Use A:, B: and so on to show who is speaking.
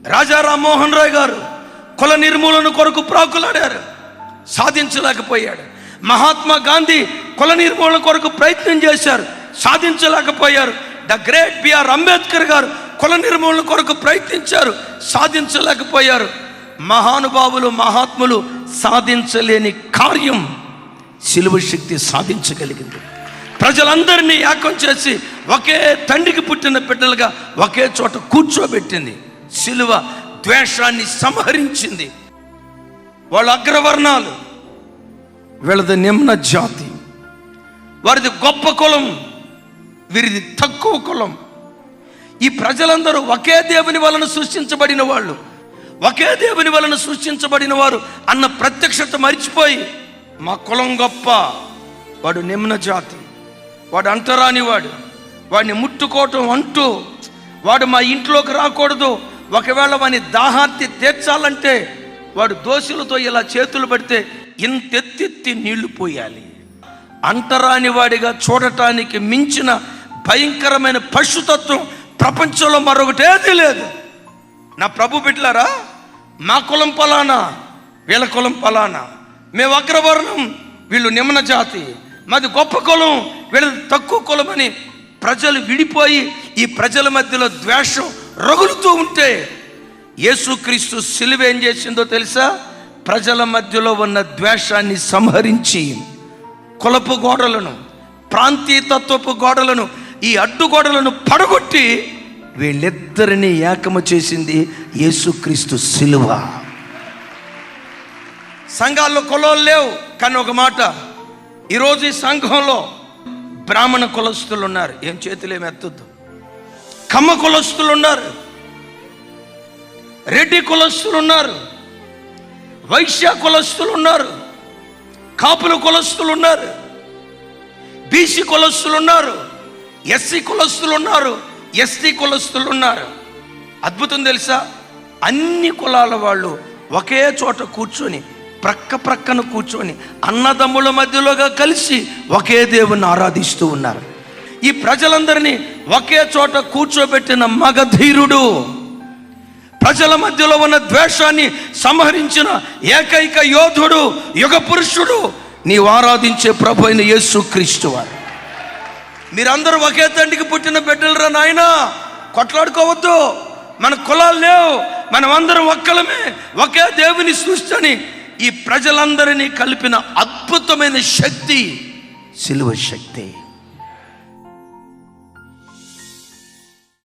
A: రాజా రామ్మోహన్ రాయ్ గారు కుల నిర్మూలన కొరకు ప్రాకులాడారు, సాధించలేకపోయాడు. మహాత్మా గాంధీ కుల నిర్మూలన కొరకు ప్రయత్నం చేశారు, సాధించలేకపోయారు. ద గ్రేట్ బిఆర్ అంబేద్కర్ గారు కుల నిర్మూలన కొరకు ప్రయత్నించారు, సాధించలేకపోయారు. మహానుభావులు, మహాత్ములు సాధించలేని కార్యం సిలువ శక్తి సాధించగలిగింది. ప్రజలందరినీ ఏకం చేసి ఒకే తండ్రికి పుట్టిన బిడ్డలుగా ఒకే చోట కూర్చోబెట్టింది. సిలువ ద్వేషాన్ని సంహరించింది. వాళ్ళ అగ్రవర్ణాలు, వీళ్ళది నిమ్న జాతి, వారిది గొప్ప కులం, వీరిది తక్కువ కులం. ఈ ప్రజలందరూ ఒకే దేవుని వలన సృష్టించబడిన వాళ్ళు, ఒకే దేవుని వలన సృష్టించబడిన వారు అన్న ప్రత్యక్షత మరిచిపోయి మా కులం గొప్ప, వాడు నిమ్న జాతి, వాడు అంటరాని వాడు, వాడిని ముట్టుకోవటం అంటూ, వాడు మా ఇంట్లోకి రాకూడదు, ఒకవేళ వాని దాహార్తి తీర్చాలంటే వాడు దోషులతో ఇలా చేతులు పడితే ఇంతెత్తి నీళ్లు పోయాలి. అంటరాని వాడిగా చూడటానికి మించిన భయంకరమైన పశుతత్వం ప్రపంచంలో మరొకటేది లేదు. నా ప్రభు బిడ్డలారా, మా కులం పలానా, వీళ్ళ కులం పలానా, మేము అగ్రవర్ణం, వీళ్ళు నిమ్న జాతి, మాది గొప్ప కులం, వీళ్ళది తక్కువ కులం అని ప్రజలు విడిపోయి ఈ ప్రజల మధ్యలో ద్వేషం రగులుతూ ఉంటే యేసుక్రీస్తు సిలువ ఏం చేసిందో తెలుసా? ప్రజల మధ్యలో ఉన్న ద్వేషాన్ని సంహరించి కులపు గోడలను, ప్రాంతీయతత్వపు గోడలను, ఈ అడ్డుగోడలను పడగొట్టి వీళ్ళిద్దరిని ఏకము చేసింది యేసుక్రీస్తు సిలువ. సంఘాల్లో కులాలు లేవు, కానీ ఒక మాట, ఈరోజు ఈ సంఘంలో బ్రాహ్మణ కులస్తులు ఉన్నారు, ఏం చేతులేమి ఎత్తొద్దు. కమ్మ కులస్తులు ఉన్నారు, రెడ్డి కులస్తులు ఉన్నారు, వైశ్య కులస్తులు ఉన్నారు, కాపుల కులస్తులు ఉన్నారు, బీసీ కులస్తులు ఉన్నారు, ఎస్సీ కులస్తులు ఉన్నారు, ఎస్టీ కులస్తులు ఉన్నారు. అద్భుతం తెలుసా? అన్ని కులాల వాళ్ళు ఒకే చోట కూర్చొని, ప్రక్కన కూర్చొని అన్నదమ్ముల మధ్యలోగా కలిసి ఒకే దేవుని ఆరాధిస్తూ ఉన్నారు. ఈ ప్రజలందరినీ ఒకే చోట కూర్చోబెట్టిన మగధీరుడు, ప్రజల మధ్యలో ఉన్న ద్వేషాన్ని సంహరించిన ఏకైక యోధుడు, యుగ పురుషుడు, నీవు ఆరాధించే ప్రభు అయిన యేసుక్రీస్తు వారు. మీరందరూ ఒకే తండ్రికి పుట్టిన బిడ్డలరా నాయనా, కొట్లాడుకోవద్దు. మన కులాలు లేవు, మనం అందరం ఒక్కలమే, ఒకే దేవుని సృష్టి అని ఈ ప్రజలందరినీ కలిపిన అద్భుతమైన శక్తి సిలువ శక్తి.